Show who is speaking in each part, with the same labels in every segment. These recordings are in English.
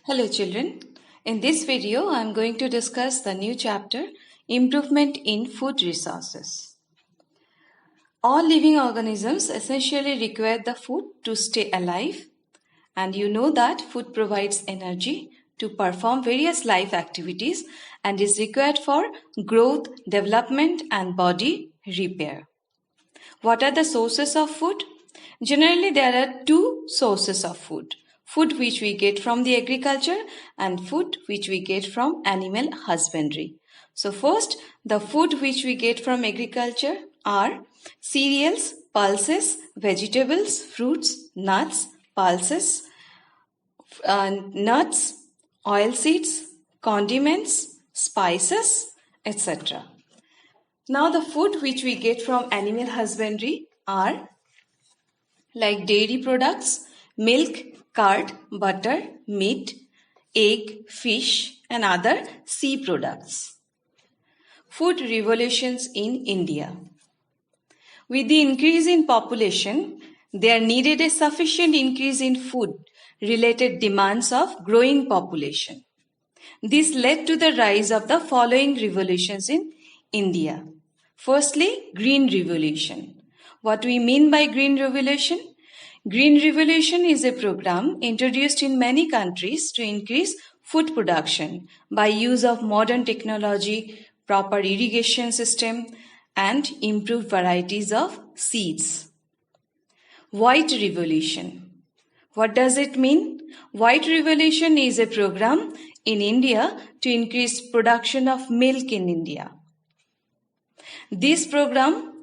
Speaker 1: Hello children. In this video, I am going to discuss the new chapter, Improvement in Food Resources. All living organisms essentially require the food to stay alive, and you know that food provides energy to perform various life activities and is required for growth, development and body repair. What are the sources of food? Generally, there are two sources of food. Food which we get from the agriculture and food which we get from animal husbandry. So first, the food which we get from agriculture are cereals, pulses, vegetables, fruits, nuts, pulses, nuts, oilseeds, condiments, spices, etc. Now the food which we get from animal husbandry are like dairy products, milk, curd, butter, meat, egg, fish and other sea products. Food revolutions in India. With the increase in population, there needed a sufficient increase in food related demands of growing population. This led to the rise of the following revolutions in India. Firstly, Green Revolution. What we mean by Green Revolution? Green Revolution is a program introduced in many countries to increase food production by use of modern technology, proper irrigation system, and improved varieties of seeds. White Revolution. What does it mean? White Revolution is a program in India to increase production of milk in India. This program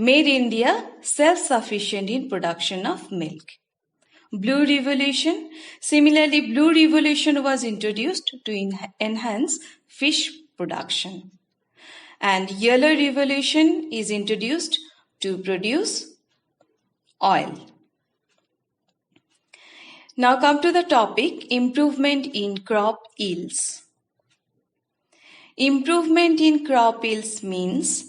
Speaker 1: made India self-sufficient in production of milk. Blue Revolution. Similarly, Blue Revolution was introduced to enhance fish production. And Yellow Revolution is introduced to produce oil. Now come to the topic, improvement in crop yields. Improvement in crop yields means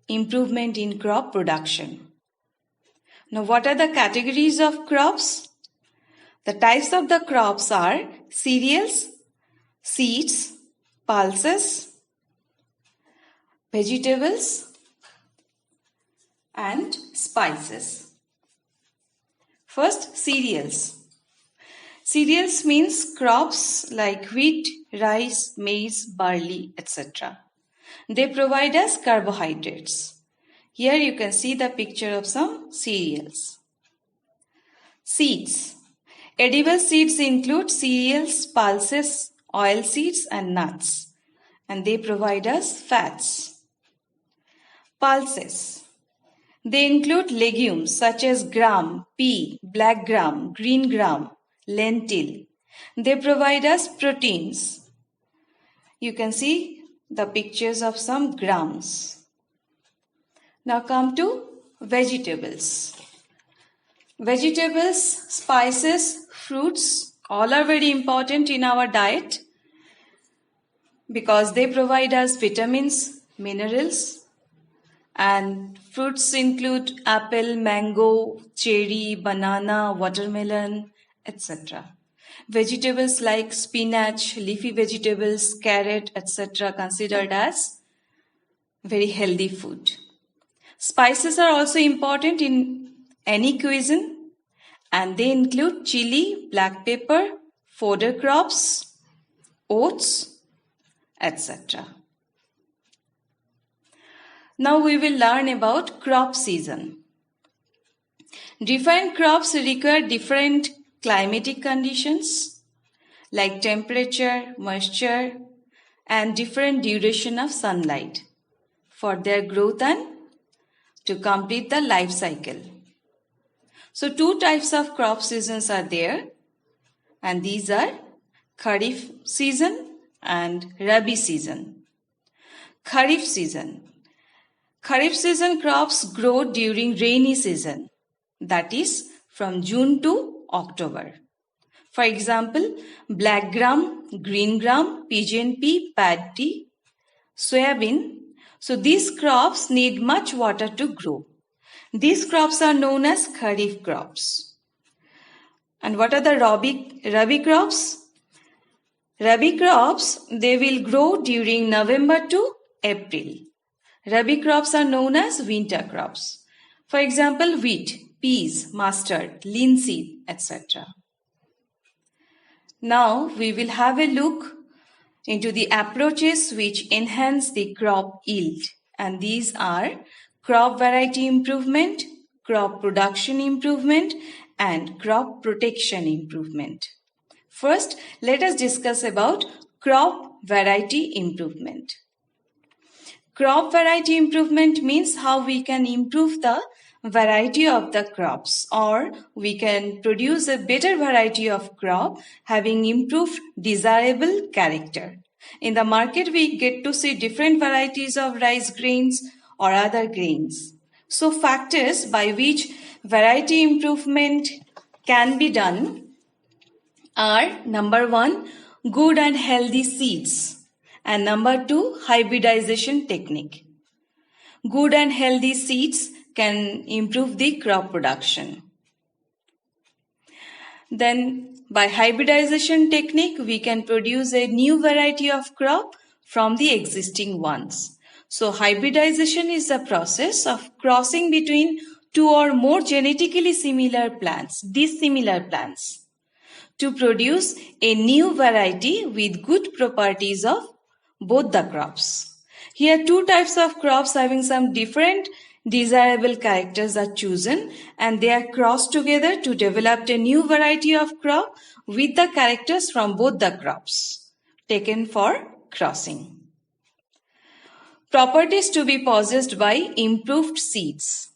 Speaker 1: improvement in crop production. Now, what are the categories of crops? The types of the crops are cereals, seeds, pulses, vegetables, and spices. First, cereals. Cereals means crops like wheat, rice, maize, barley, etc. They provide us carbohydrates. Here you can see the picture of some cereals. Seeds. Edible seeds include cereals, pulses, oil seeds and nuts. And they provide us fats. Pulses. They include legumes such as gram, pea, black gram, green gram, lentil. They provide us proteins. You can see the pictures of some grams. Now come to vegetables. Vegetables, spices, fruits, all are very important in our diet because they provide us vitamins, minerals, and fruits include apple, mango, cherry, banana, watermelon, etc. Vegetables like spinach, leafy vegetables, carrot, etc. considered as very healthy food. Spices are also important in any cuisine and they include chili, black pepper, fodder crops, oats, etc. Now we will learn about crop season. Different crops require different climatic conditions like temperature, moisture, and different duration of sunlight for their growth and to complete the life cycle. So two types of crop seasons are there and these are Kharif season and Rabi season. Kharif season. Kharif season crops grow during rainy season, that is from June to October. For example, black gram, green gram, pigeon pea, paddy, soybean. So these crops need much water to grow. These crops are known as Kharif crops. And what are the Rabi crops? Rabi crops, they will grow during November to April. Rabi crops are known as winter crops. For example, wheat, peas, mustard, linseed, etc. Now we will have a look into the approaches which enhance the crop yield, and these are crop variety improvement, crop production improvement, and crop protection improvement. First, let us discuss about crop variety improvement. Crop variety improvement means how we can improve the variety of the crops, or we can produce a better variety of crop having improved desirable character. In the market, we get to see different varieties of rice grains or other grains. So factors by which variety improvement can be done are number 1, good and healthy seeds, and number 2, hybridization technique. Good and healthy seeds can improve the crop production. Then by hybridization technique, we can produce a new variety of crop from the existing ones. So hybridization is the process of crossing between two or more genetically similar plants, dissimilar plants, to produce a new variety with good properties of both the crops. Here two types of crops having some different desirable characters are chosen, and they are crossed together to develop a new variety of crop with the characters from both the crops taken for crossing. Properties to be possessed by improved seeds.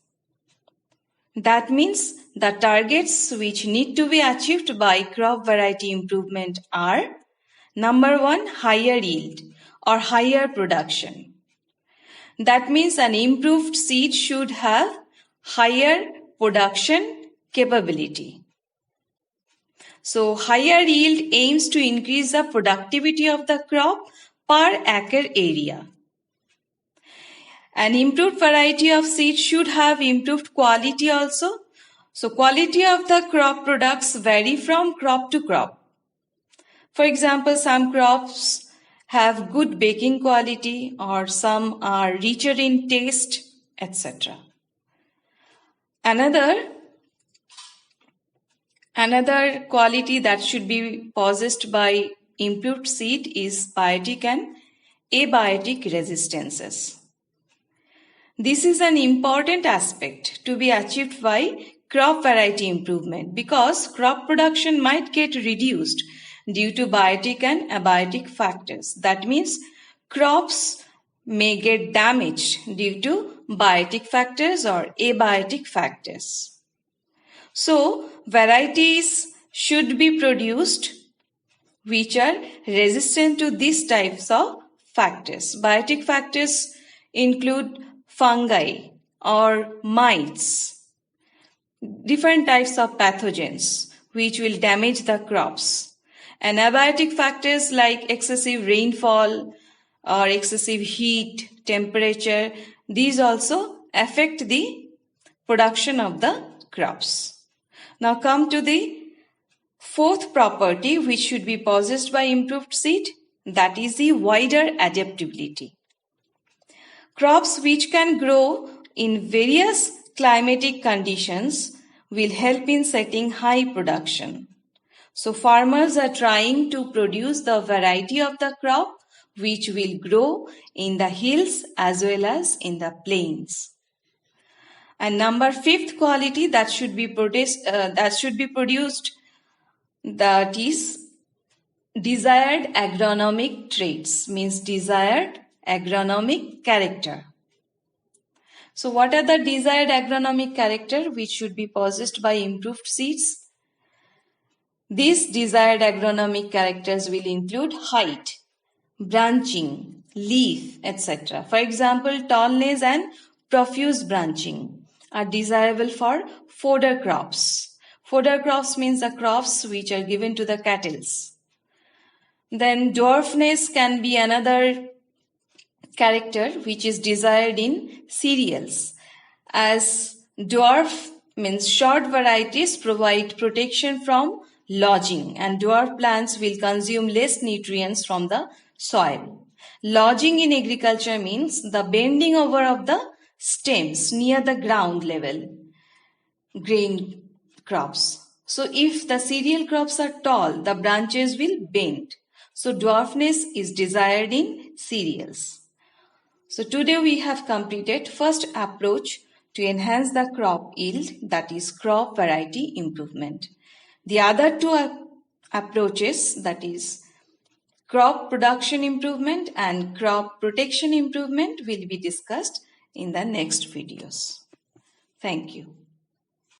Speaker 1: That means the targets which need to be achieved by crop variety improvement are number 1, higher yield or higher production. That means an improved seed should have higher production capability. So higher yield aims to increase the productivity of the crop per acre area. An improved variety of seed should have improved quality also. So quality of the crop products vary from crop to crop. For example, some crops have good baking quality, or some are richer in taste, etc. Another quality that should be possessed by improved seed is biotic and abiotic resistances. This is an important aspect to be achieved by crop variety improvement, because crop production might get reduced due to biotic and abiotic factors. That means crops may get damaged due to biotic factors or abiotic factors. So varieties should be produced which are resistant to these types of factors. Biotic factors include fungi or mites, different types of pathogens which will damage the crops. And abiotic factors like excessive rainfall or excessive heat, temperature, these also affect the production of the crops. Now come to the fourth property which should be possessed by improved seed, that is the wider adaptability. Crops which can grow in various climatic conditions will help in setting high production. So farmers are trying to produce the variety of the crop which will grow in the hills as well as in the plains. And number 5th quality that should be produced, that is desired agronomic traits, means desired agronomic character. So what are the desired agronomic character which should be possessed by improved seeds? These desired agronomic characters will include height, branching, leaf, etc. For example, tallness and profuse branching are desirable for fodder crops. Fodder crops means the crops which are given to the cattle. Then dwarfness can be another character which is desired in cereals, as dwarf means short varieties provide protection from lodging, and dwarf plants will consume less nutrients from the soil. Lodging in agriculture means the bending over of the stems near the ground level, grain crops. So if the cereal crops are tall, the branches will bend. So dwarfness is desired in cereals. So today we have completed first approach to enhance the crop yield, that is crop variety improvement. The other two approaches, that is crop production improvement and crop protection improvement, will be discussed in the next videos. Thank you.